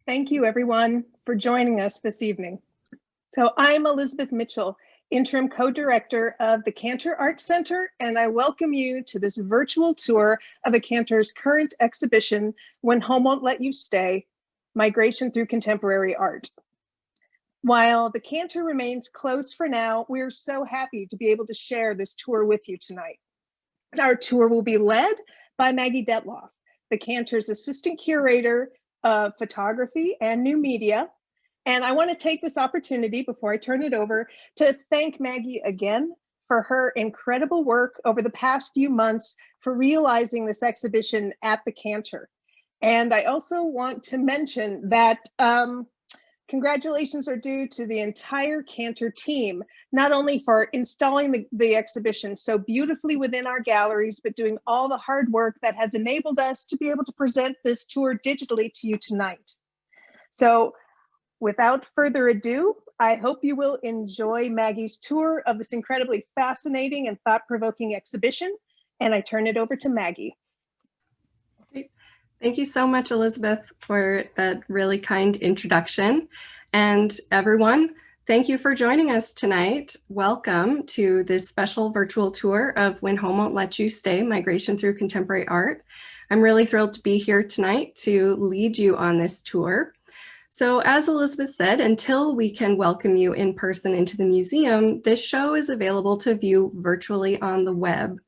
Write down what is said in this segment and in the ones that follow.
Thank you, everyone, for joining us this evening. So I'm Elizabeth Mitchell, Interim Co-Director of the Cantor Art Center, and I welcome you to this virtual tour of the Cantor's current exhibition, When Home Won't Let You Stay, Migration Through Contemporary Art. While the Cantor remains closed for now, we're so happy to be able to share this tour with you tonight. Our tour will be led by Maggie Dethloff, the Cantor's Assistant Curator of Photography and New Media. And I want to take this opportunity before I turn it over to thank Maggie again for her incredible work over the past few months for realizing this exhibition at the Cantor. And I also want to mention that congratulations are due to the entire Cantor team, not only for installing the exhibition so beautifully within our galleries, but doing all the hard work that has enabled us to be able to present this tour digitally to you tonight. So without further ado, I hope you will enjoy Maggie's tour of this incredibly fascinating and thought-provoking exhibition, and I turn it over to Maggie. Thank you so much, Elizabeth, for that really kind introduction. And everyone, thank you for joining us tonight. Welcome to this special virtual tour of When Home Won't Let You Stay, Migration Through Contemporary Art. I'm really thrilled to be here tonight to lead you on this tour. So as Elizabeth said, until we can welcome you in person into the museum, this show is available to view virtually on the web.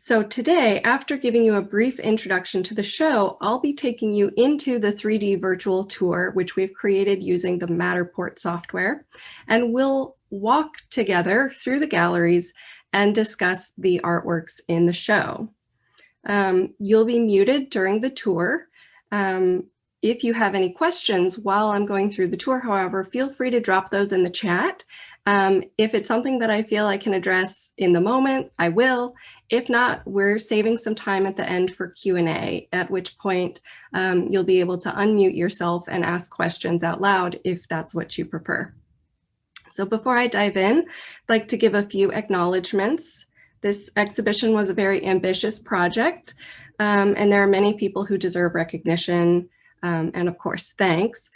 So today, after giving you a brief introduction to the show, I'll be taking you into the 3D virtual tour, which we've created using the Matterport software, and we'll walk together through the galleries and discuss the artworks in the show. You'll be muted during the tour. If you have any questions while I'm going through the tour, however, feel free to drop those in the chat. If it's something that I feel I can address in the moment, I will. If not, we're saving some time at the end for Q&A, at which point you'll be able to unmute yourself and ask questions out loud if that's what you prefer. So before I dive in, I'd like to give a few acknowledgements. This exhibition was a very ambitious project, and there are many people who deserve recognition, and of course, thanks.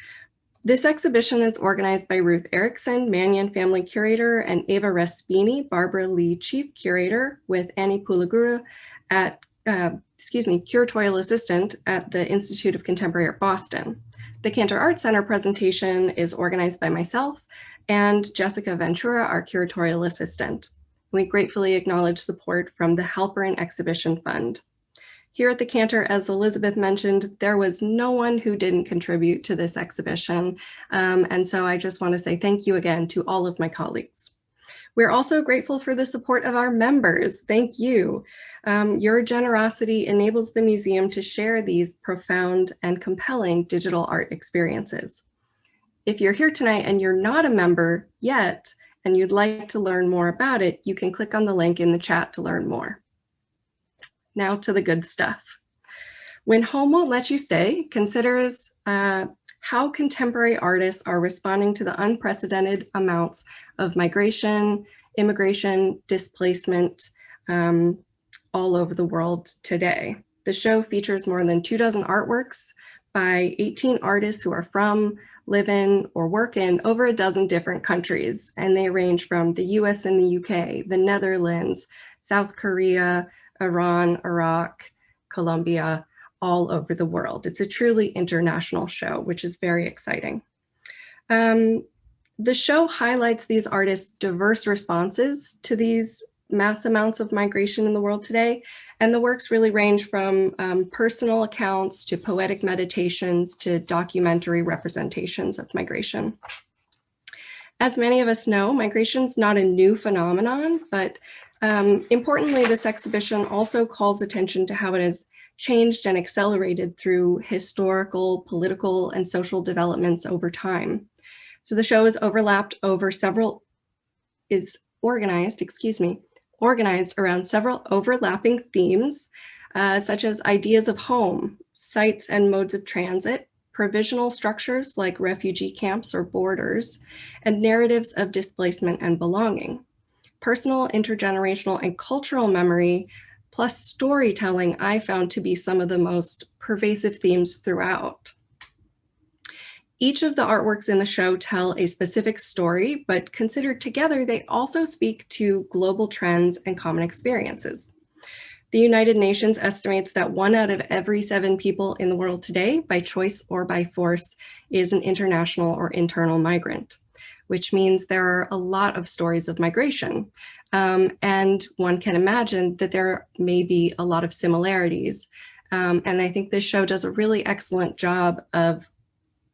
This exhibition is organized by Ruth Erickson, Mannion Family Curator, and Eva Respini, Barbara Lee Chief Curator, with Annie Pulaguru at, Curatorial Assistant at the Institute of Contemporary Art, Boston. The Cantor Art Center presentation is organized by myself and Jessica Ventura, our Curatorial Assistant. We gratefully acknowledge support from the Halperin Exhibition Fund. Here at the Cantor, as Elizabeth mentioned, there was no one who didn't contribute to this exhibition. And so I just want to say thank you again to all of my colleagues. We're also grateful for the support of our members. Thank you. Your generosity enables the museum to share these profound and compelling digital art experiences. If you're here tonight and you're not a member yet, and you'd like to learn more about it, you can click on the link in the chat to learn more. Now to the good stuff. When Home Won't Let You Stay considers how contemporary artists are responding to the unprecedented amounts of migration, immigration, displacement all over the world today. The show features more than 24 artworks by 18 artists who are from, live in, or work in over a dozen different countries. And they range from the US and the UK, the Netherlands, South Korea, Iran, Iraq, Colombia, all over the world. It's a truly international show, which is very exciting. The show highlights these artists' diverse responses to these mass amounts of migration in the world today. And the works really range from personal accounts to poetic meditations to documentary representations of migration. As many of us know, migration is not a new phenomenon, but importantly, this exhibition also calls attention to how it has changed and accelerated through historical, political, and social developments over time. So the show is organized around several overlapping themes, such as ideas of home, sites and modes of transit, provisional structures like refugee camps or borders, and narratives of displacement and belonging. Personal, intergenerational, and cultural memory, plus storytelling, I found to be some of the most pervasive themes throughout. Each of the artworks in the show tell a specific story, but considered together, they also speak to global trends and common experiences. The United Nations estimates that 1 out of every 7 people in the world today, by choice or by force, is an international or internal migrant, which means there are a lot of stories of migration. And one can imagine that there may be a lot of similarities. And I think this show does a really excellent job of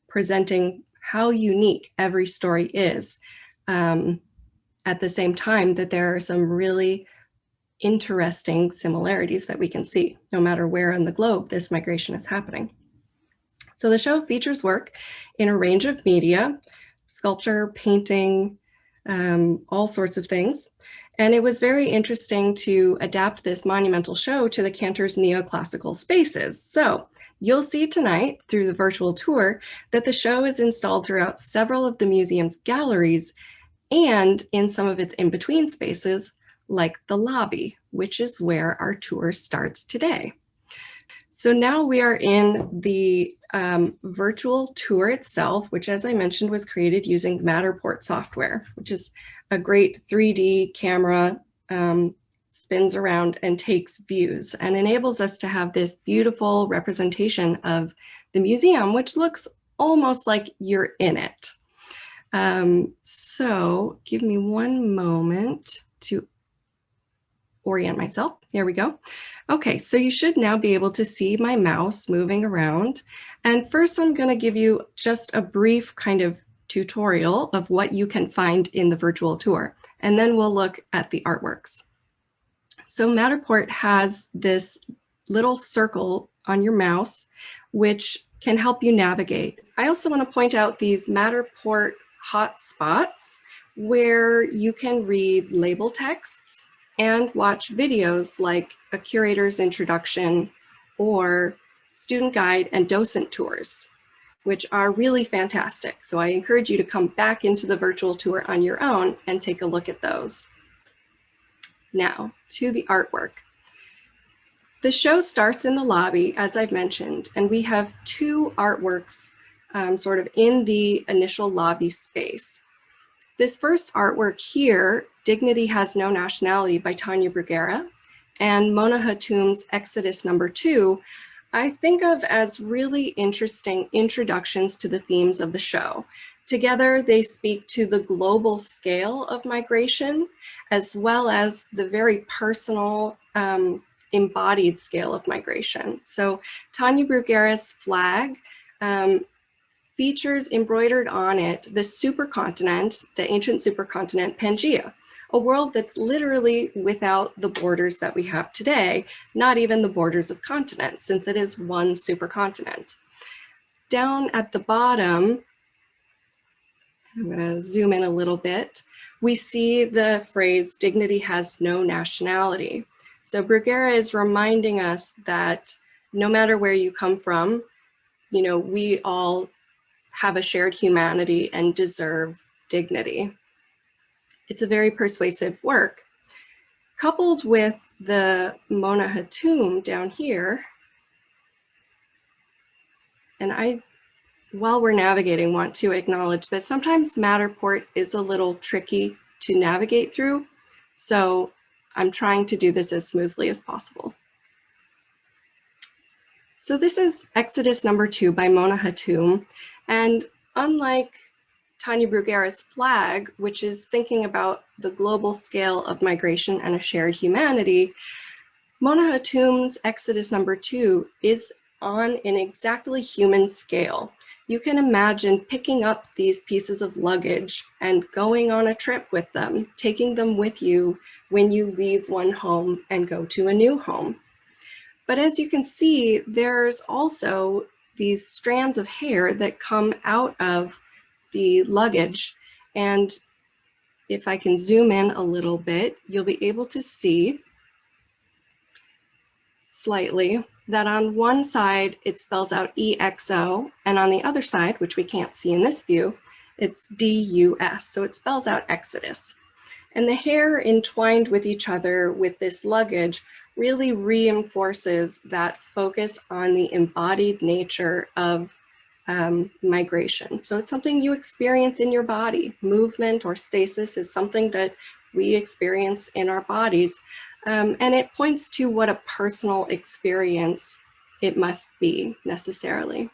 presenting how unique every story is, at the same time that there are some really interesting similarities that we can see, no matter where on the globe this migration is happening. So the show features work in a range of media, sculpture, painting, all sorts of things. And it was very interesting to adapt this monumental show to the Cantor's neoclassical spaces. So you'll see tonight through the virtual tour that the show is installed throughout several of the museum's galleries and in some of its in-between spaces, like the lobby, which is where our tour starts today. So now we are in the virtual tour itself, which, as I mentioned, was created using Matterport software, which is a great 3D camera, spins around and takes views and enables us to have this beautiful representation of the museum, which looks almost like you're in it. So give me one moment to orient myself. Here we go. Okay, so you should now be able to see my mouse moving around. And first I'm going to give you just a brief kind of tutorial of what you can find in the virtual tour. And then we'll look at the artworks. So Matterport has this little circle on your mouse, which can help you navigate. I also want to point out these Matterport hotspots where you can read label texts and watch videos like a curator's introduction or student guide and docent tours, which are really fantastic. So I encourage you to come back into the virtual tour on your own and take a look at those. Now to the artwork. The show starts in the lobby, as I've mentioned, and we have 2 artworks sort of in the initial lobby space. This first artwork here, Dignity Has No Nationality by Tanya Bruguera, and Mona Hatoum's Exodus #2, I think of as really interesting introductions to the themes of the show. Together, they speak to the global scale of migration, as well as the very personal, embodied scale of migration. So Tanya Bruguera's flag features embroidered on it the supercontinent, the ancient supercontinent Pangaea, a world that's literally without the borders that we have today, not even the borders of continents, since it is one supercontinent. Down at the bottom, I'm going to zoom in a little bit, we see the phrase, dignity has no nationality. So Bruguera is reminding us that no matter where you come from, you know, we all have a shared humanity and deserve dignity. It's a very persuasive work. Coupled with the Mona Hatoum down here, and while we're navigating, want to acknowledge that sometimes Matterport is a little tricky to navigate through, so I'm trying to do this as smoothly as possible. So this is Exodus #2 by Mona Hatoum, and unlike Tanya Bruguera's flag, which is thinking about the global scale of migration and a shared humanity, Mona Hatoum's Exodus #2 is on an exactly human scale. You can imagine picking up these pieces of luggage and going on a trip with them, taking them with you when you leave one home and go to a new home. But as you can see, there's also these strands of hair that come out of the luggage. And if I can zoom in a little bit, you'll be able to see slightly that on one side, it spells out EXO, and on the other side, which we can't see in this view, it's DUS, so it spells out Exodus. And the hair entwined with each other with this luggage really reinforces that focus on the embodied nature of migration. So it's something you experience in your body. Movement or stasis is something that we experience in our bodies. And it points to what a personal experience it must be necessarily.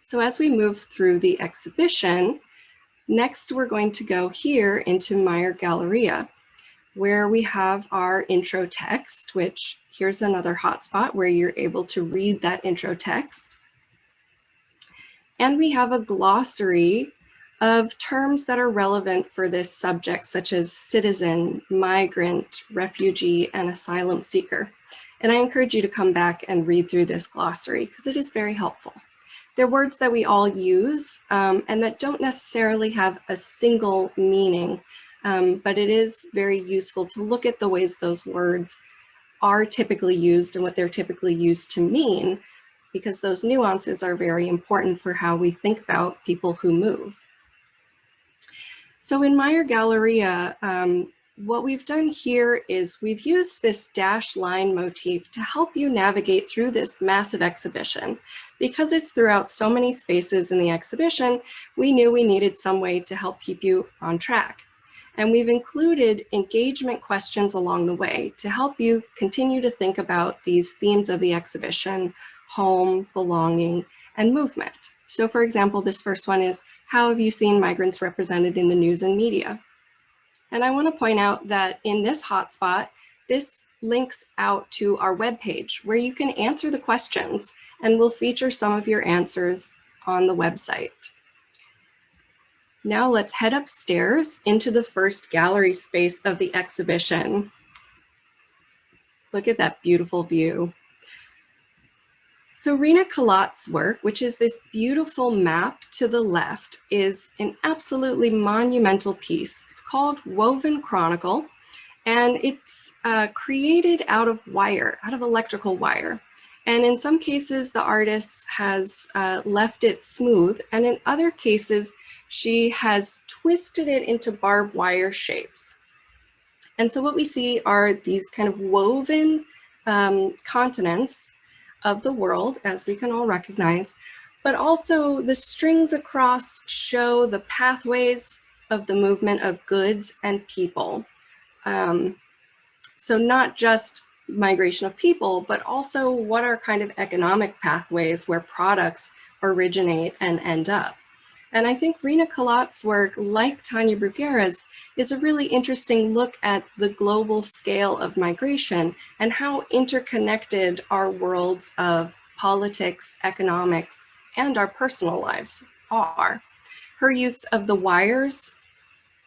So as we move through the exhibition, next we're going to go here into Meyer Galleria, where we have our intro text, which here's another hotspot where you're able to read that intro text. And we have a glossary of terms that are relevant for this subject, such as citizen, migrant, refugee, and asylum seeker. And I encourage you to come back and read through this glossary because it is very helpful. They're words that we all use and that don't necessarily have a single meaning, but it is very useful to look at the ways those words are typically used and what they're typically used to mean, because those nuances are very important for how we think about people who move. So in Meyer Galleria, what we've done here is we've used this dash line motif to help you navigate through this massive exhibition. Because it's throughout so many spaces in the exhibition, we knew we needed some way to help keep you on track. And we've included engagement questions along the way to help you continue to think about these themes of the exhibition: home, belonging, and movement. So for example, this first one is, how have you seen migrants represented in the news and media? And I want to point out that in this hotspot, this links out to our webpage where you can answer the questions, and we'll feature some of your answers on the website. Now let's head upstairs into the first gallery space of the exhibition. Look at that beautiful view. So Rina Kalat's work, which is this beautiful map to the left, is an absolutely monumental piece. It's called Woven Chronicle, and it's created out of wire, out of electrical wire. And in some cases, the artist has left it smooth, and in other cases, she has twisted it into barbed wire shapes. And so what we see are these kind of woven continents of the world, as we can all recognize, but also the strings across show the pathways of the movement of goods and people. So not just migration of people, but also what are kind of economic pathways where products originate and end up. And I think Rina Kalat's work, like Tanya Bruguera's, is a really interesting look at the global scale of migration and how interconnected our worlds of politics, economics, and our personal lives are. Her use of the wires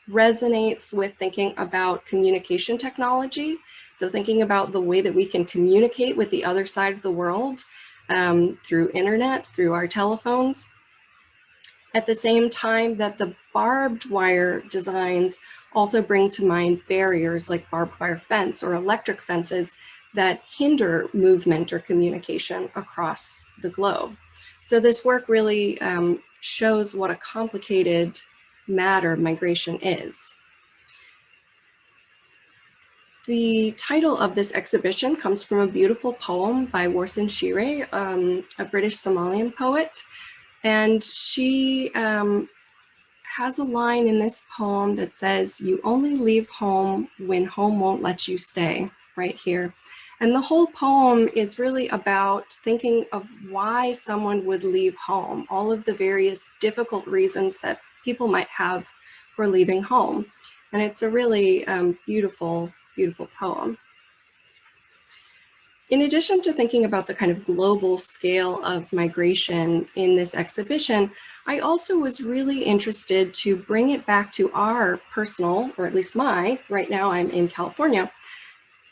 resonates with thinking about communication technology. So thinking about the way that we can communicate with the other side of the world through internet, through our telephones. At the same time that the barbed wire designs also bring to mind barriers like barbed wire fence or electric fences that hinder movement or communication across the globe. So this work really shows what a complicated matter migration is. The title of this exhibition comes from a beautiful poem by Warsan Shire, a British Somalian poet. And she has a line in this poem that says, "You only leave home when home won't let you stay," right here. And the whole poem is really about thinking of why someone would leave home, all of the various difficult reasons that people might have for leaving home. And it's a really beautiful, beautiful poem. In addition to thinking about the kind of global scale of migration in this exhibition, I also was really interested to bring it back to our personal, or at least my, right now I'm in California,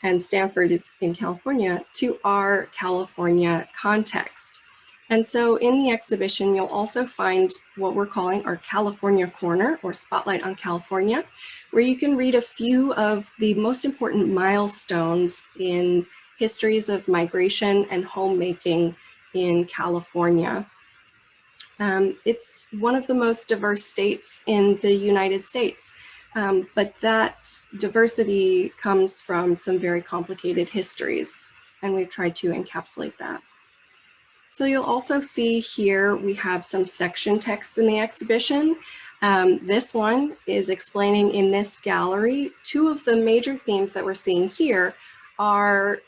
and Stanford is in California, to our California context. And so in the exhibition, you'll also find what we're calling our California Corner, or Spotlight on California, where you can read a few of the most important milestones in histories of migration and homemaking in California. It's one of the most diverse states in the United States, but that diversity comes from some very complicated histories, and we've tried to encapsulate that. So you'll also see here we have some section text in the exhibition. This one is explaining in this gallery, two of the major themes that we're seeing here are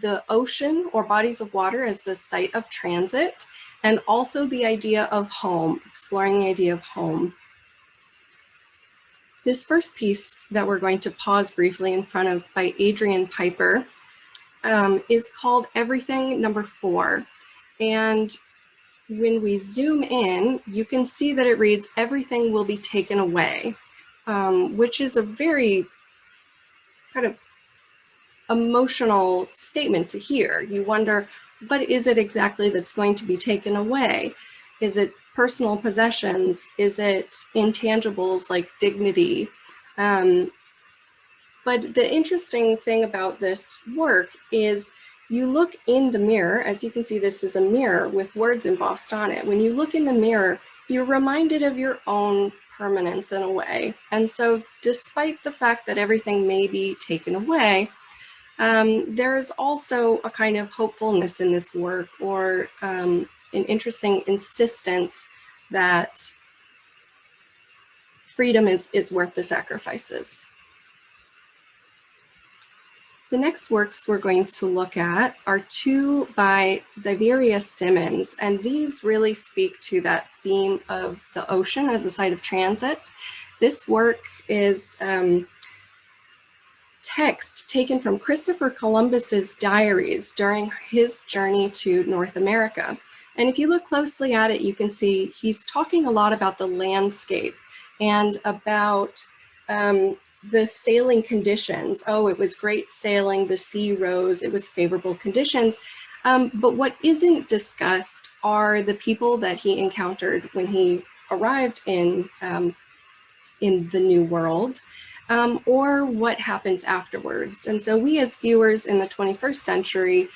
the ocean or bodies of water as the site of transit, and also the idea of home, exploring the idea of home. This first piece that we're going to pause briefly in front of by Adrian Piper is called Everything Number 4. And when we zoom in, you can see that it reads, everything will be taken away, which is a very kind of emotional statement to hear. You wonder, what is it exactly that's going to be taken away? Is it personal possessions? Is it intangibles like dignity? But the interesting thing about this work is you look in the mirror, as you can see, this is a mirror with words embossed on it. When you look in the mirror, you're reminded of your own permanence in a way. And so despite the fact that everything may be taken away, there is also a kind of hopefulness in this work, or an interesting insistence that freedom is worth the sacrifices. The next works we're going to look at are two by Xavier Simmons, and these really speak to that theme of the ocean as a site of transit. This work is text taken from Christopher Columbus's diaries during his journey to North America. And if you look closely at it, you can see he's talking a lot about the landscape and about the sailing conditions. Oh, it was great sailing, the sea rose, it was favorable conditions. But what isn't discussed are the people that he encountered when he arrived in the New World, or what happens afterwards. And so we as viewers in the 21st century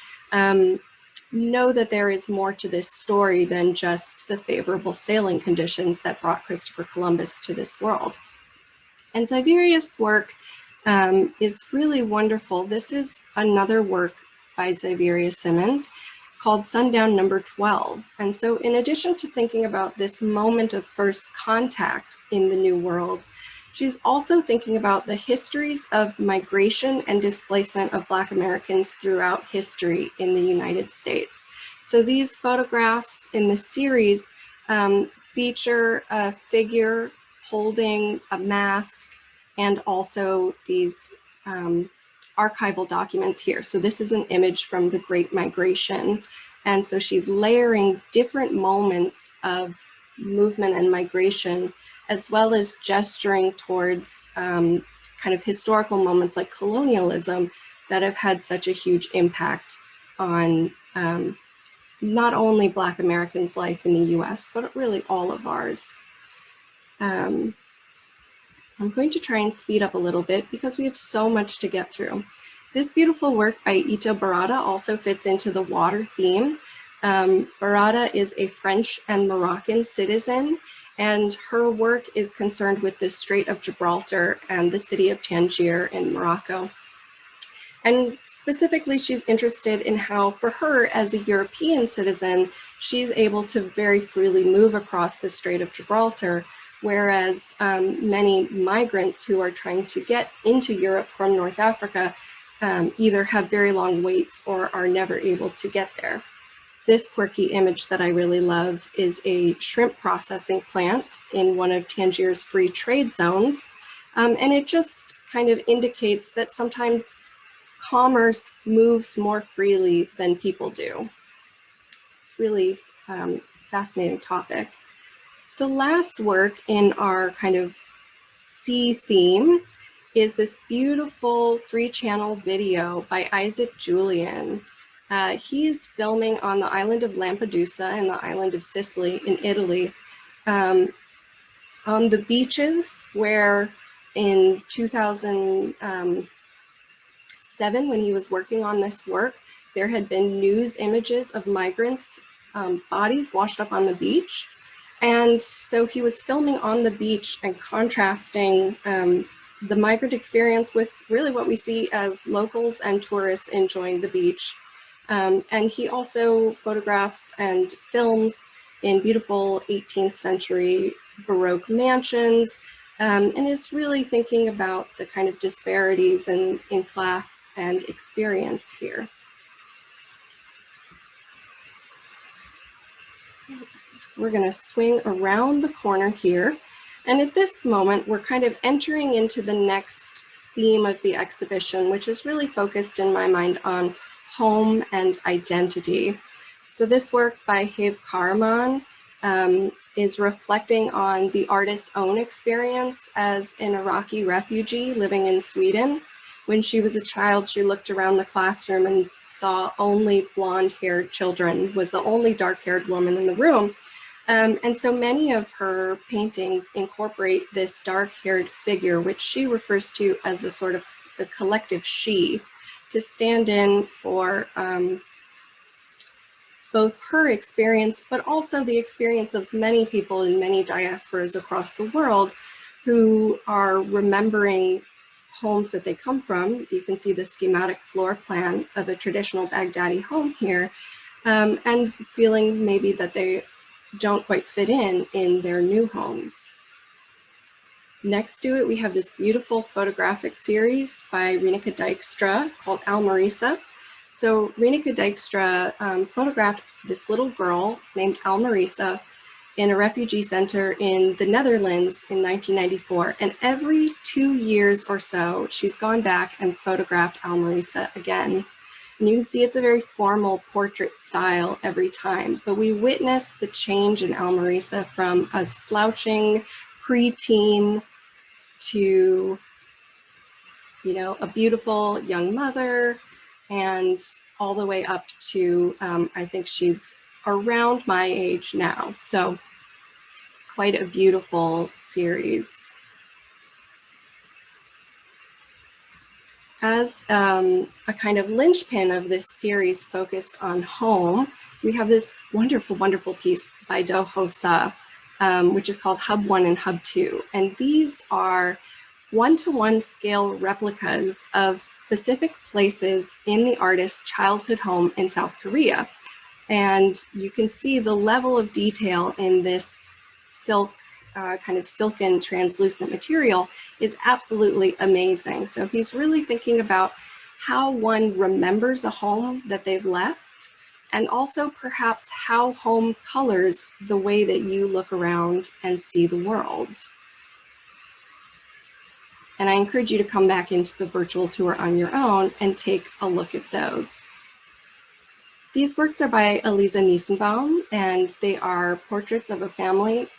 know that there is more to this story than just the favorable sailing conditions that brought Christopher Columbus to this world. And Xavier's work is really wonderful. This is another work by Xavier Simmons called Sundown Number 12. And so in addition to thinking about this moment of first contact in the New World, she's also thinking about the histories of migration and displacement of Black Americans throughout history in the United States. So these photographs in the series feature a figure holding a mask and also these archival documents here. So this is an image from the Great Migration. And so she's layering different moments of movement and migration, as well as gesturing towards kind of historical moments like colonialism that have had such a huge impact on not only Black Americans' life in the US, but really all of ours. I'm going to try and speed up a little bit because we have so much to get through. This beautiful work by Ita Barada also fits into the water theme. Barada is a French and Moroccan citizen, and her work is concerned with the Strait of Gibraltar and the city of Tangier in Morocco. And specifically, she's interested in how, for her as a European citizen, she's able to very freely move across the Strait of Gibraltar, whereas many migrants who are trying to get into Europe from North Africa either have very long waits or are never able to get there. This quirky image that I really love is a shrimp processing plant in one of Tangier's free trade zones. And it just kind of indicates that sometimes commerce moves more freely than people do. It's really fascinating topic. The last work in our kind of sea theme is this beautiful 3-channel video by Isaac Julian. He's filming on the island of Lampedusa and the island of Sicily in Italy, on the beaches where in 2007, when he was working on this work, there had been news images of migrants' bodies washed up on the beach. And so he was filming on the beach and contrasting the migrant experience with really what we see as locals and tourists enjoying the beach. And he also photographs and films in beautiful 18th century Baroque mansions, and is really thinking about the kind of disparities in class and experience here. We're going to swing around the corner here. And at this moment, we're kind of entering into the next theme of the exhibition, which is really focused in my mind on home and identity. So this work by Have Karaman is reflecting on the artist's own experience as an Iraqi refugee living in Sweden. When she was a child, she looked around the classroom and saw only blonde-haired children, was the only dark-haired woman in the room. And so many of her paintings incorporate this dark-haired figure, which she refers to as a sort of the collective she, to stand in for both her experience, but also the experience of many people in many diasporas across the world who are remembering homes that they come from. You can see the schematic floor plan of a traditional Baghdadi home here, and feeling maybe that they don't quite fit in their new homes. Next to it, we have this beautiful photographic series by Rieneke Dijkstra called Almarisa. So Rieneke Dijkstra photographed this little girl named Almarisa in a refugee center in the Netherlands in 1994. And every 2 years or so, she's gone back and photographed Almarisa again. And you can see it's a very formal portrait style every time, but we witness the change in Almarisa from a slouching preteen to, you know, a beautiful young mother, and all the way up to, I think she's around my age now. So quite a beautiful series. As a kind of linchpin of this series focused on home, we have this wonderful, wonderful piece by Do Hosa, which is called Hub 1 and Hub 2. And these are one-to-one scale replicas of specific places in the artist's childhood home in South Korea. And you can see the level of detail in this silk, kind of silken translucent material is absolutely amazing. So he's really thinking about how one remembers a home that they've left, and also perhaps how home colors the way that you look around and see the world. And I encourage you to come back into the virtual tour on your own and take a look at those. These works are by Eliza Niesenbaum, and they are portraits of a family.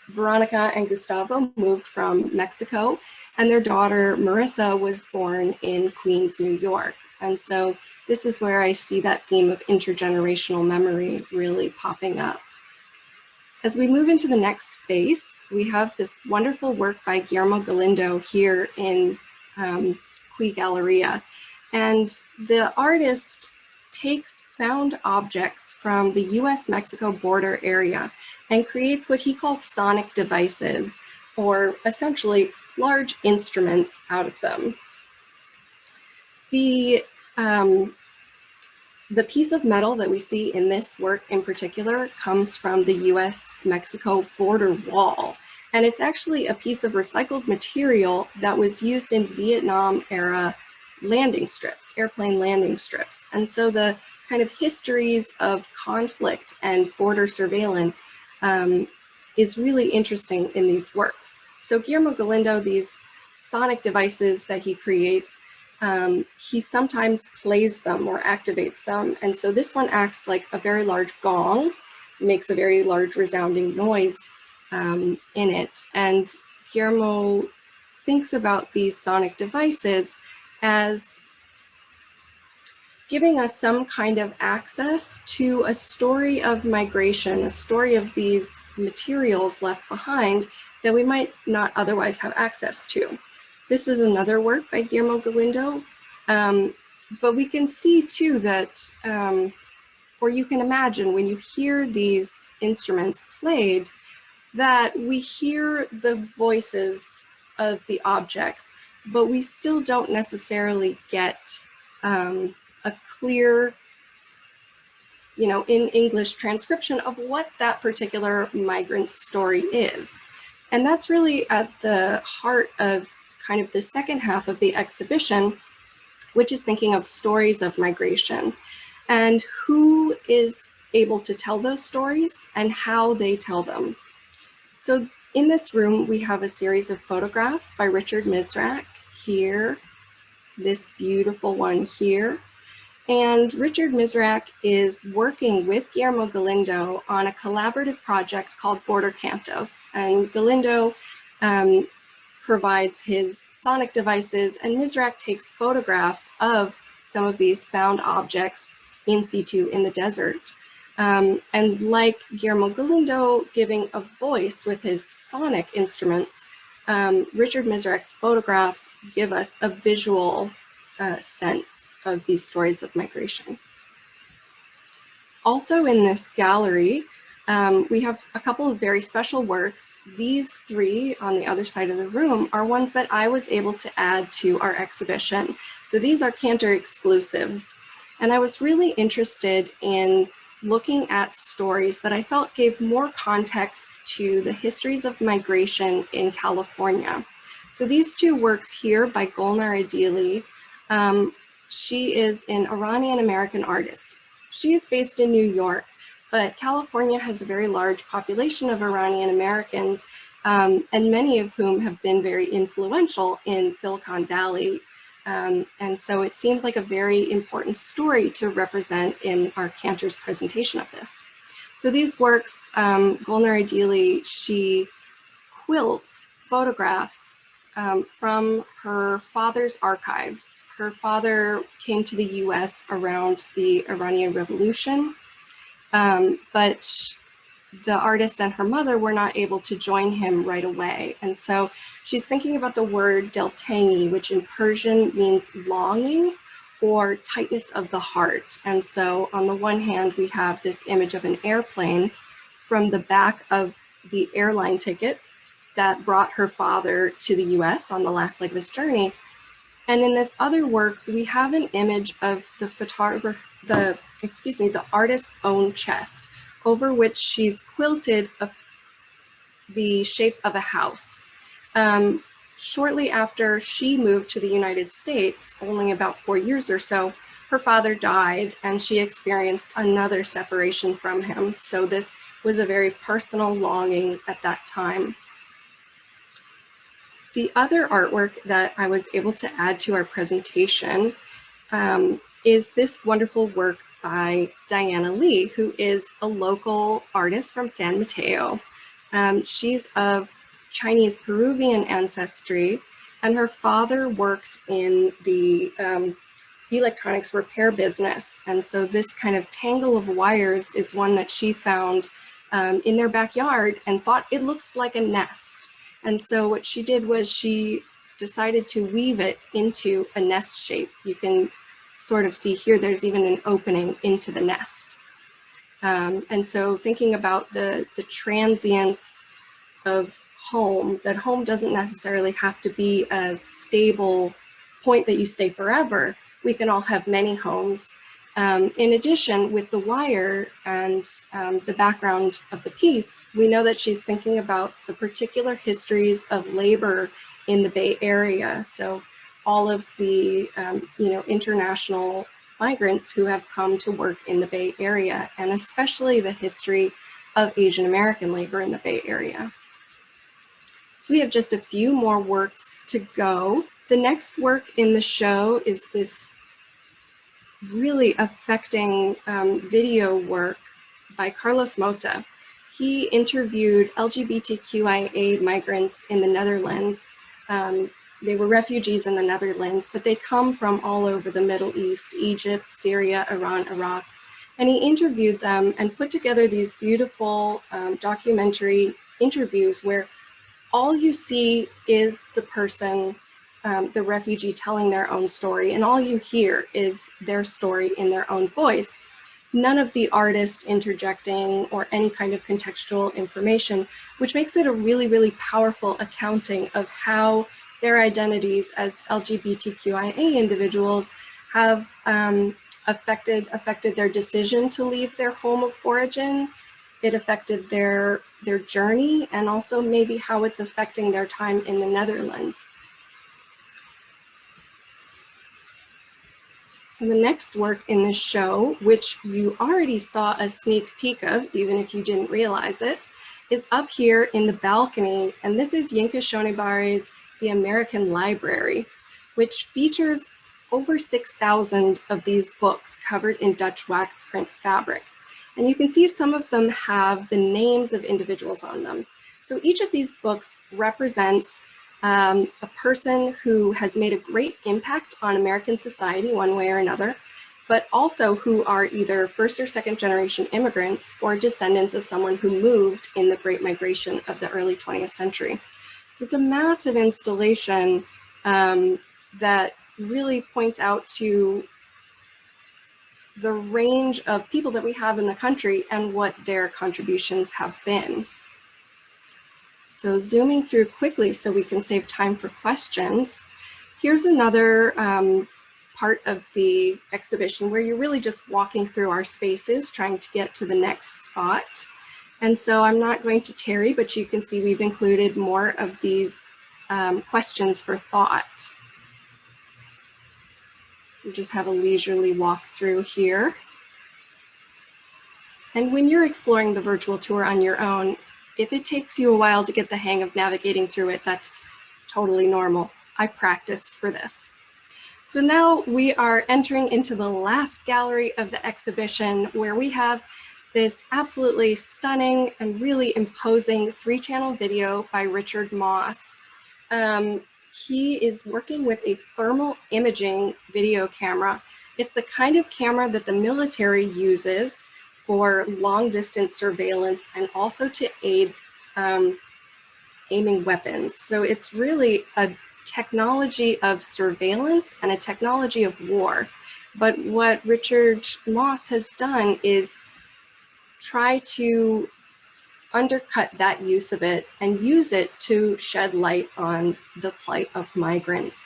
Veronica and Gustavo moved from Mexico, and their daughter Marissa was born in Queens, New York. And so this is where I see that theme of intergenerational memory really popping up. As we move into the next space, we have this wonderful work by Guillermo Galindo here in Galleria. And the artist takes found objects from the US-Mexico border area and creates what he calls sonic devices, or essentially large instruments out of them. The piece of metal that we see in this work in particular comes from the US-Mexico border wall. And it's actually a piece of recycled material that was used in Vietnam-era landing strips, airplane landing strips. And so the kind of histories of conflict and border surveillance is really interesting in these works. So Guillermo Galindo, these sonic devices that he creates, he sometimes plays them or activates them. And so this one acts like a very large gong, makes a very large resounding noise in it. And Guillermo thinks about these sonic devices as giving us some kind of access to a story of migration, a story of these materials left behind that we might not otherwise have access to. This is another work by Guillermo Galindo, but we can see too that, or you can imagine when you hear these instruments played, that we hear the voices of the objects, but we still don't necessarily get a clear, in English transcription of what that particular migrant's story is. And that's really at the heart of kind of the second half of the exhibition, which is thinking of stories of migration and who is able to tell those stories and how they tell them. So in this room, we have a series of photographs by Richard Misrak here, this beautiful one here. And Richard Misrak is working with Guillermo Galindo on a collaborative project called Border Cantos. And Galindo provides his sonic devices, and Misrak takes photographs of some of these found objects in situ in the desert. And like Guillermo Galindo giving a voice with his sonic instruments, Richard Misrak's photographs give us a visual sense of these stories of migration. Also in this gallery, we have a couple of very special works. These three on the other side of the room are ones that I was able to add to our exhibition. So these are Cantor exclusives. And I was really interested in looking at stories that I felt gave more context to the histories of migration in California. So these two works here by Gulnar Adili, she is an Iranian-American artist. She is based in New York, but California has a very large population of Iranian Americans, and many of whom have been very influential in Silicon Valley. And so it seemed like a very important story to represent in our Cantor's presentation of this. So these works, Gulnar Adili, she quilts photographs from her father's archives. Her father came to the US around the Iranian Revolution, but the artist and her mother were not able to join him right away. And so she's thinking about the word deltangi, which in Persian means longing or tightness of the heart. And so on the one hand, we have this image of an airplane from the back of the airline ticket that brought her father to the US on the last leg of his journey. And in this other work, we have an image of the artist's own chest, over which she's quilted the shape of a house. Shortly after she moved to the United States, only about 4 years or so, her father died and she experienced another separation from him. So this was a very personal longing at that time. The other artwork that I was able to add to our presentation is this wonderful work by Diana Lee, who is a local artist from San Mateo. She's of Chinese Peruvian ancestry, and her father worked in the electronics repair business. And so this kind of tangle of wires is one that she found in their backyard and thought it looks like a nest. And so what she did was she decided to weave it into a nest shape. You can sort of see here, there's even an opening into the nest. And so thinking about the transience of home, that home doesn't necessarily have to be a stable point that you stay forever. We can all have many homes. In addition, with the wire and the background of the piece, we know that she's thinking about the particular histories of labor in the Bay Area. So all of the international migrants who have come to work in the Bay Area, and especially the history of Asian American labor in the Bay Area. So we have just a few more works to go. The next work in the show is this really affecting video work by Carlos Mota. He interviewed LGBTQIA migrants in the Netherlands. They were refugees in the Netherlands, but they come from all over the Middle East, Egypt, Syria, Iran, Iraq. And he interviewed them and put together these beautiful documentary interviews where all you see is the person, the refugee telling their own story, and all you hear is their story in their own voice. None of the artist interjecting or any kind of contextual information, which makes it a really, really powerful accounting of how their identities as LGBTQIA individuals have affected their decision to leave their home of origin. It affected their journey, and also maybe how it's affecting their time in the Netherlands. So the next work in this show, which you already saw a sneak peek of, even if you didn't realize it, is up here in the balcony. And this is Yinka Shonibari's The American Library, which features over 6,000 of these books covered in Dutch wax print fabric. And you can see some of them have the names of individuals on them. So each of these books represents a person who has made a great impact on American society one way or another, but also who are either first or second generation immigrants or descendants of someone who moved in the Great Migration of the early 20th century. So it's a massive installation that really points out to the range of people that we have in the country and what their contributions have been. So zooming through quickly so we can save time for questions, here's another part of the exhibition where you're really just walking through our spaces, trying to get to the next spot. And so I'm not going to tarry, but you can see we've included more of these questions for thought. You just have a leisurely walk through here. And when you're exploring the virtual tour on your own, if it takes you a while to get the hang of navigating through it, that's totally normal. I practiced for this. So now we are entering into the last gallery of the exhibition, where we have this absolutely stunning and really imposing 3-channel video by Richard Moss. He is working with a thermal imaging video camera. It's the kind of camera that the military uses for long distance surveillance and also to aid aiming weapons. So it's really a technology of surveillance and a technology of war. But what Richard Moss has done is try to undercut that use of it and use it to shed light on the plight of migrants.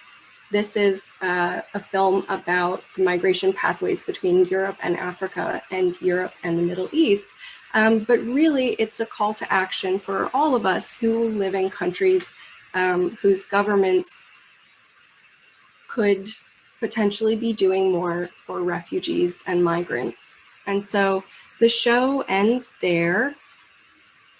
This is a film about the migration pathways between Europe and Africa and Europe and the Middle East. But really, it's a call to action for all of us who live in countries whose governments could potentially be doing more for refugees and migrants. And so the show ends there,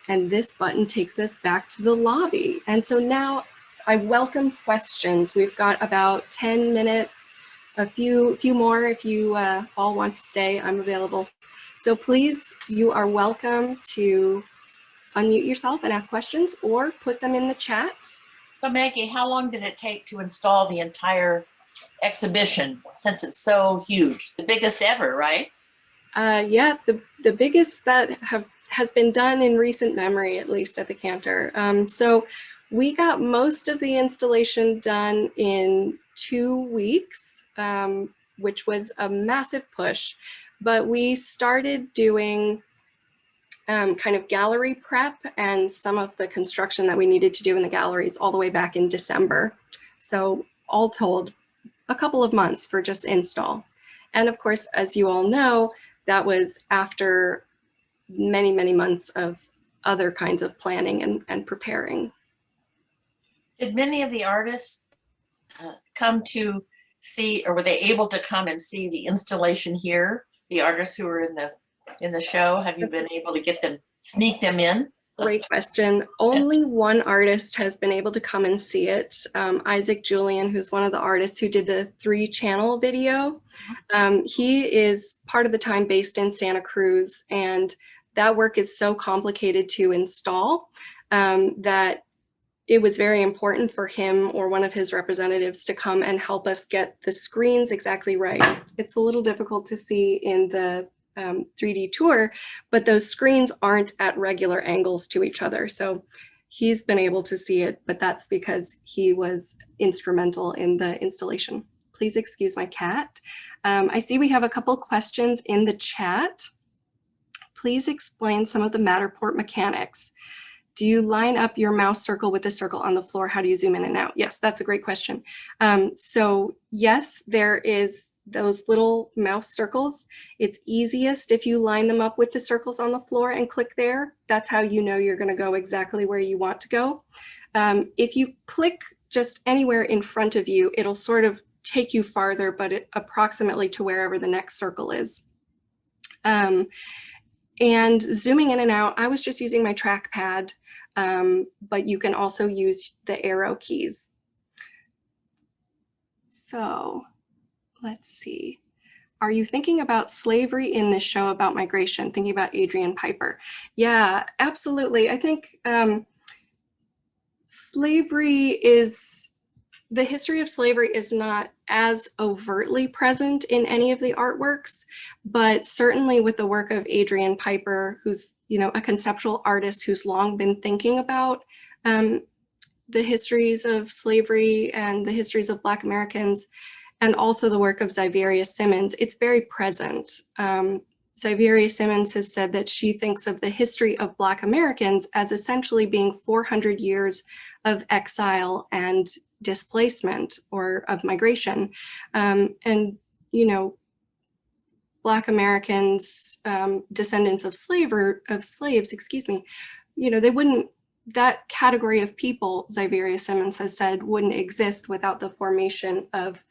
and this button takes us back to the lobby. And so now I welcome questions. We've got about 10 minutes, a few more if you all want to stay, I'm available. So please, you are welcome to unmute yourself and ask questions or put them in the chat. So Maggie, how long did it take to install the entire exhibition, since it's so huge? The biggest ever, right? Yeah, the biggest that has been done in recent memory, at least at the Cantor. So we got most of the installation done in 2 weeks, which was a massive push. But we started doing kind of gallery prep and some of the construction that we needed to do in the galleries all the way back in December. So all told, a couple of months for just install. And of course, as you all know, that was after many, many months of other kinds of planning and preparing. Did many of the artists come to see, or were they able to come and see the installation here? The artists who were in the show, have you been able to get them, sneak them in? Great question. Only one artist has been able to come and see it. Isaac Julian, who's one of the artists who did the 3-channel video. He is part of the time based in Santa Cruz, and that work is so complicated to install that it was very important for him or one of his representatives to come and help us get the screens exactly right. It's a little difficult to see in the 3D tour, but those screens aren't at regular angles to each other. So he's been able to see it, but that's because he was instrumental in the installation. Please excuse my cat. I see we have a couple questions in the chat. Please explain some of the Matterport mechanics. Do you line up your mouse circle with the circle on the floor? How do you zoom in and out? Yes, that's a great question. So yes, there is those little mouse circles. It's easiest if you line them up with the circles on the floor and click there. That's how you know you're going to go exactly where you want to go. If you click just anywhere in front of you, it'll sort of take you farther, but approximately to wherever the next circle is. And zooming in and out, I was just using my trackpad, but you can also use the arrow keys. So let's see. Are you thinking about slavery in this show about migration? Thinking about Adrian Piper? Yeah, absolutely. I think the history of slavery is not as overtly present in any of the artworks, but certainly with the work of Adrian Piper, who's, you know, a conceptual artist who's long been thinking about the histories of slavery and the histories of Black Americans, and also the work of Zyveria Simmons, it's very present. Zyveria Simmons has said that she thinks of the history of Black Americans as essentially being 400 years of exile and displacement or of migration. And, you know, Black Americans, descendants of slaves, excuse me, you know, they wouldn't, that category of people, Zyveria Simmons has said, wouldn't exist without the formation of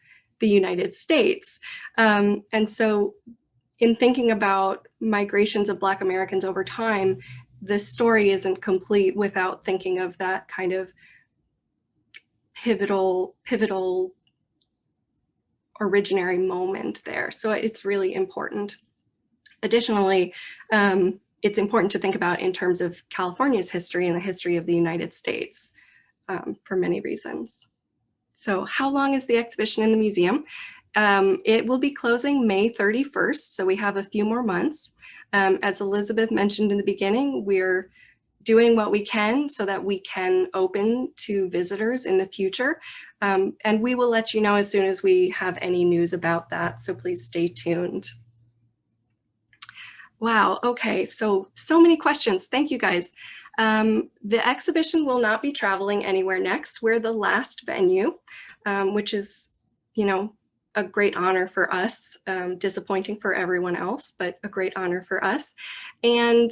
the United States. And so in thinking about migrations of Black Americans over time, the story isn't complete without thinking of that kind of pivotal originary moment there. So it's really important. Additionally, it's important to think about in terms of California's history and the history of the United States for many reasons. So how long is the exhibition in the museum? It will be closing May 31st, so we have a few more months. As Elizabeth mentioned in the beginning, we're doing what we can so that we can open to visitors in the future. And we will let you know as soon as we have any news about that, so please stay tuned. Wow, okay, so many questions. Thank you guys. The exhibition will not be traveling anywhere next. We're the last venue, which is, you know, a great honor for us, disappointing for everyone else, but a great honor for us. And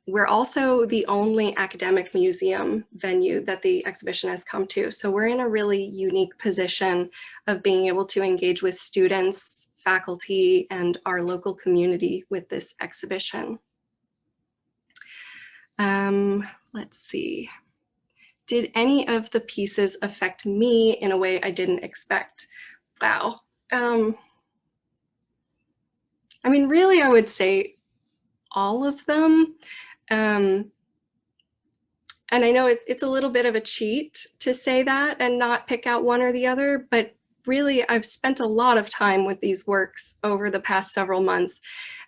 we're also the only academic museum venue that the exhibition has come to. So we're in a really unique position of being able to engage with students, faculty, and our local community with this exhibition. Let's see. Did any of the pieces affect me in a way I didn't expect? Wow. I mean, really, I would say all of them. And I know it's a little bit of a cheat to say that and not pick out one or the other, but really I've spent a lot of time with these works over the past several months.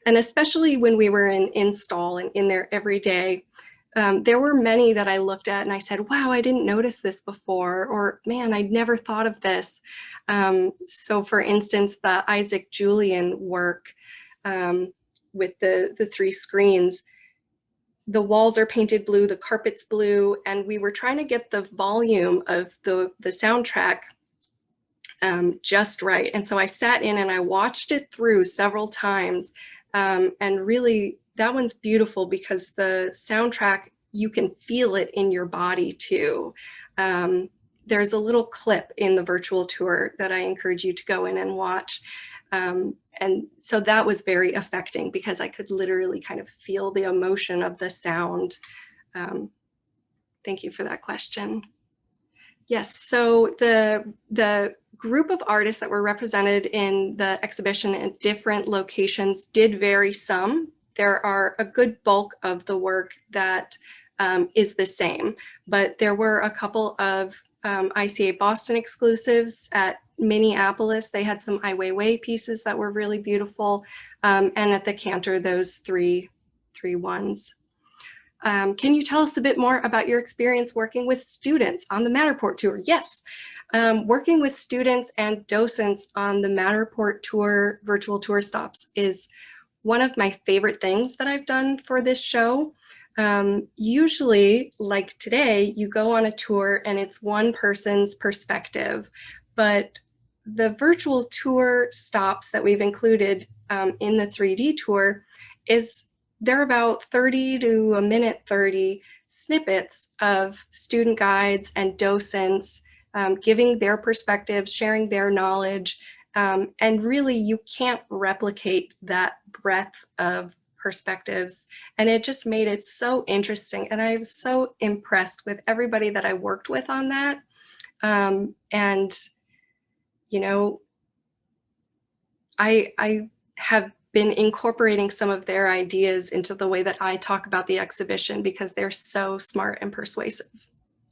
And especially when we were in install and in there every day, there were many that I looked at and I said, wow, I didn't notice this before, or man, I'd never thought of this. So for instance, the Isaac Julian work with the three screens, the walls are painted blue, the carpet's blue, and we were trying to get the volume of the soundtrack just right. And so I sat in and I watched it through several times, and really that one's beautiful because the soundtrack, you can feel it in your body too. There's a little clip in the virtual tour that I encourage you to go in and watch. And so that was very affecting because I could literally kind of feel the emotion of the sound. Thank you for that question. Yes, so the group of artists that were represented in the exhibition at different locations did vary some. There are a good bulk of the work that is the same, but there were a couple of ICA Boston exclusives at Minneapolis. They had some Ai Weiwei pieces that were really beautiful, and at the Cantor, those three ones. Can you tell us a bit more about your experience working with students on the Matterport tour? Yes, working with students and docents on the Matterport tour virtual tour stops is one of my favorite things that I've done for this show. Usually, like today, you go on a tour and it's one person's perspective, but the virtual tour stops that we've included in the 3D tour they're about 30 to a minute 30 snippets of student guides and docents giving their perspectives, sharing their knowledge, and really you can't replicate that breadth of perspectives. And it just made it so interesting. And I was so impressed with everybody that I worked with on that. And, you know, I have been incorporating some of their ideas into the way that I talk about the exhibition because they're so smart and persuasive.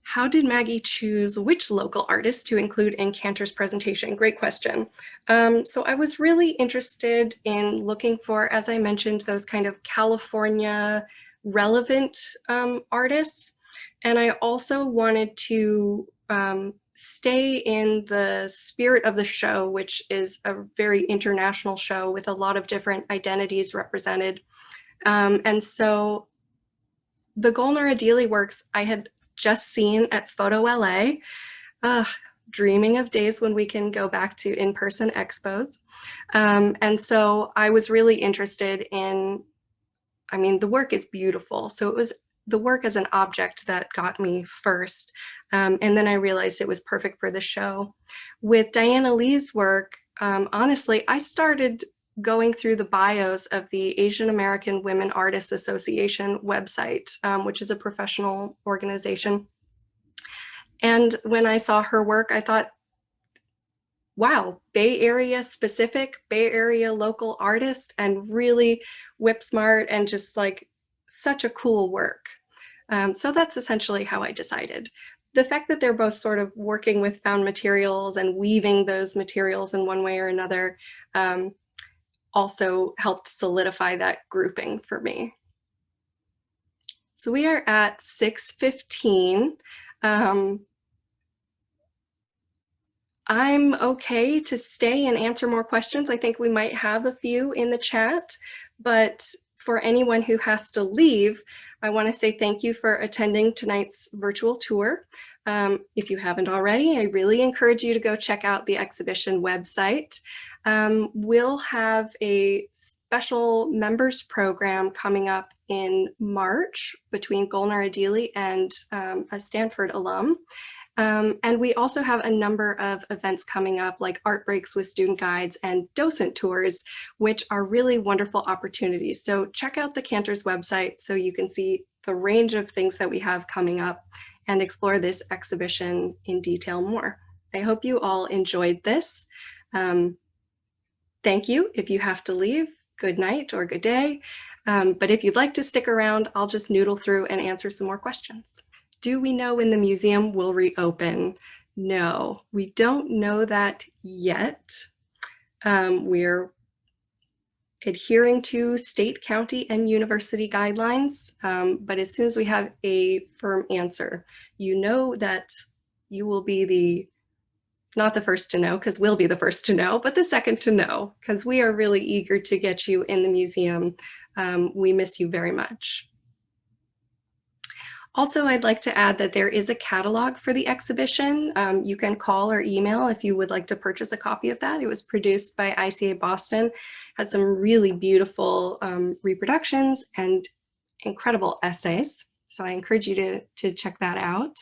How did Maggie choose which local artists to include in Cantor's presentation? Great question. So I was really interested in looking for, as I mentioned, those kind of California relevant artists. And I also wanted to stay in the spirit of the show, which is a very international show with a lot of different identities represented. And so the Golnar Adili works I had just seen at Photo LA, dreaming of days when we can go back to in-person expos. And so I was really interested in, I mean, the work is beautiful. So it was the work as an object that got me first. And then I realized it was perfect for the show. With Diana Lee's work, honestly, I started going through the bios of the Asian American Women Artists Association website, which is a professional organization. And when I saw her work, I thought, wow, Bay Area specific, Bay Area local artist, and really whip smart and just like such a cool work. So that's essentially how I decided. The fact that they're both sort of working with found materials and weaving those materials in one way or another also helped solidify that grouping for me. So we are at 6:15. I'm okay to stay and answer more questions. I think we might have a few in the chat, but for anyone who has to leave, I want to say thank you for attending tonight's virtual tour. If you haven't already, I really encourage you to go check out the exhibition website. We'll have a special members program coming up in March between Golnar Adili and a Stanford alum. And we also have a number of events coming up like art breaks with student guides and docent tours, which are really wonderful opportunities. So check out the Cantor's website so you can see the range of things that we have coming up and explore this exhibition in detail more. I hope you all enjoyed this. Thank you. If you have to leave, good night or good day. But if you'd like to stick around, I'll just noodle through and answer some more questions. Do we know when the museum will reopen? No, we don't know that yet. We're adhering to state, county, and university guidelines, but as soon as we have a firm answer, you know that you will be not the first to know, because we'll be the first to know, but the second to know, because we are really eager to get you in the museum. We miss you very much. Also, I'd like to add that there is a catalog for the exhibition. You can call or email if you would like to purchase a copy of that. It was produced by ICA Boston, has some really beautiful reproductions and incredible essays. So I encourage you to check that out.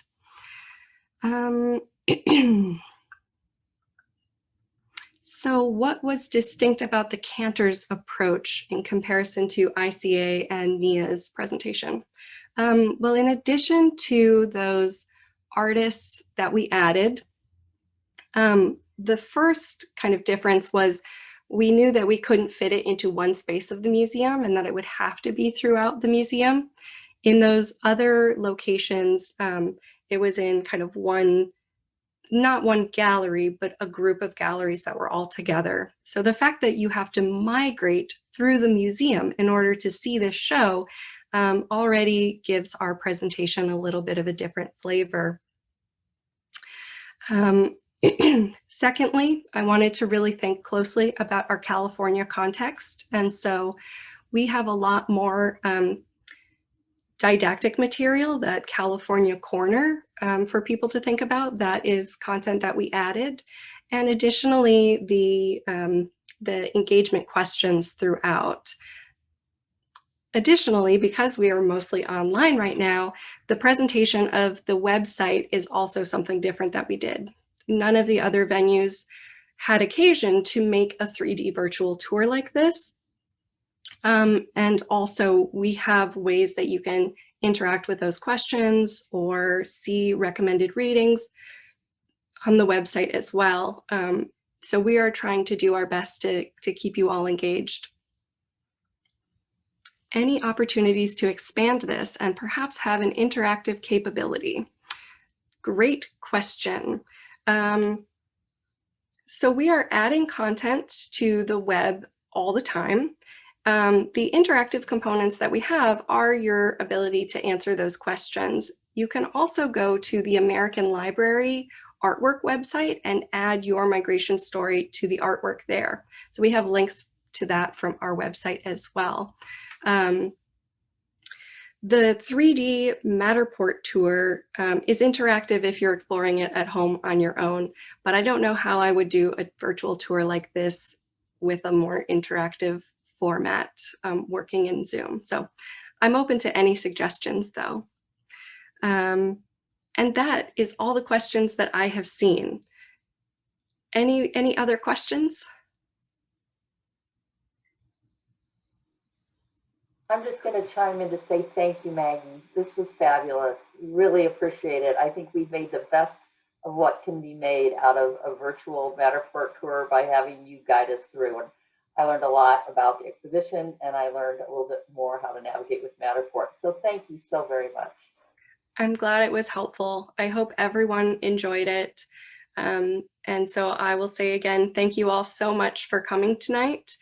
So what was distinct about the Cantor's approach in comparison to ICA and Mia's presentation? Well, in addition to those artists that we added, the first kind of difference was we knew that we couldn't fit it into one space of the museum and that it would have to be throughout the museum. In those other locations, it was in kind of not one gallery, but a group of galleries that were all together. So the fact that you have to migrate through the museum in order to see this show already gives our presentation a little bit of a different flavor. Secondly, I wanted to really think closely about our California context. And so we have a lot more didactic material, that California corner for people to think about. That is content that we added. And additionally, the engagement questions throughout. Additionally, because we are mostly online right now, the presentation of the website is also something different that we did. None of the other venues had occasion to make a 3D virtual tour like this. And also we have ways that you can interact with those questions or see recommended readings on the website as well. So we are trying to do our best to keep you all engaged. Any opportunities to expand this and perhaps have an interactive capability? Great question. So we are adding content to the web all the time. The interactive components that we have are your ability to answer those questions. You can also go to the American Library artwork website and add your migration story to the artwork there. So we have links to that from our website as well. The 3D Matterport tour is interactive if you're exploring it at home on your own, but I don't know how I would do a virtual tour like this with a more interactive format working in Zoom. So I'm open to any suggestions though. And that is all the questions that I have seen. Any other questions? I'm just going to chime in to say thank you, Maggie. This was fabulous. Really appreciate it. I think we've made the best of what can be made out of a virtual Matterport tour by having you guide us through. And I learned a lot about the exhibition, and I learned a little bit more how to navigate with Matterport. So thank you so very much. I'm glad it was helpful. I hope everyone enjoyed it. And so I will say again, thank you all so much for coming tonight.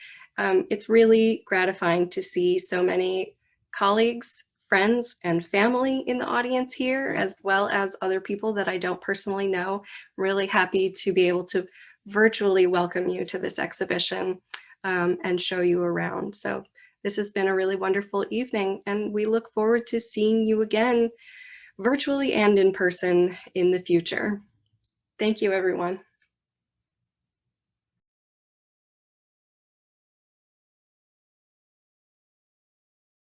It's really gratifying to see so many colleagues, friends, and family in the audience here, as well as other people that I don't personally know. Really happy to be able to virtually welcome you to this exhibition and show you around. So this has been a really wonderful evening, and we look forward to seeing you again virtually and in person in the future. Thank you, everyone.